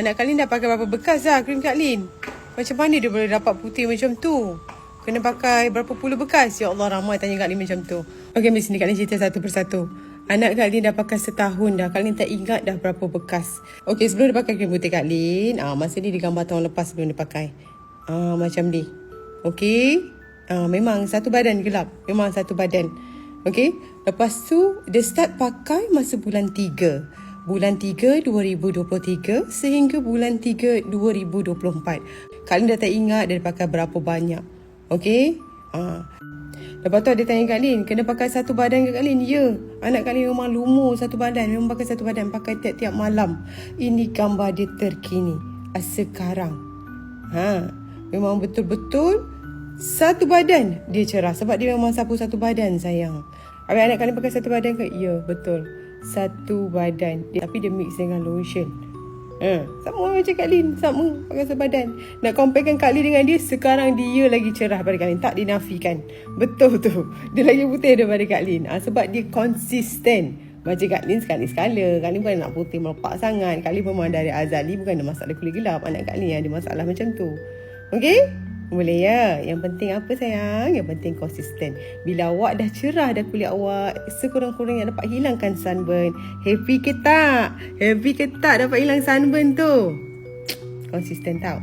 Anak Kak Lin dah pakai berapa bekas dah krim Kak Lin? Macam mana dia boleh dapat putih macam tu? Kena pakai berapa puluh bekas? Ya Allah, ramai tanya Kak Lin macam tu. Okey, di sini Kak Lin cerita satu persatu. Anak Kak Lin dah pakai setahun dah. Kak Lin tak ingat dah berapa bekas. Okey, sebelum dia pakai krim putih Kak Lin, masa ni dia gambar tahun lepas sebelum dia pakai. Macam ni. Okey. Memang satu badan gelap. Memang satu badan. Okey. Lepas tu, dia start pakai masa bulan 3. Bulan 3 2023 sehingga bulan 3 2024. Kak Lin dah tak ingat dia pakai berapa banyak. Okey. Lepas tu dia tanya Kak Lin, kena pakai satu badan ke Kak Lin? Ya. Anak Kak Lin memang lumur satu badan. Memang pakai satu badan. Pakai tiap-tiap malam. Ini gambar dia terkini. Sekarang. Memang betul-betul satu badan dia cerah. Sebab dia memang sapu satu badan sayang. Habis anak Kak Lin pakai satu badan ke? Ya, betul. Satu badan. Tapi dia mix dengan lotion. Sama macam Kak Lin. Sama pakai satu badan. Nak comparekan Kak Lin dengan dia, sekarang dia lagi cerah daripada Kak Lin. Tak dinafikan. Betul tu. Dia lagi putih daripada Kak Lin. Sebab dia konsisten. Macam Kak Lin sekali-sekala. Kak Lin bukan nak putih melepak sangat. Kak Lin memang dari azali bukan ada masalah kulit gelap. Anak Kak Lin ada masalah macam tu. Okey? Boleh ya. Yang penting apa sayang? Yang penting konsisten. Bila awak dah cerah dah kulit awak, sekurang-kurangnya dapat hilangkan sunburn. Happy ke tak? Happy ke tak dapat hilang sunburn tu? Konsisten tau.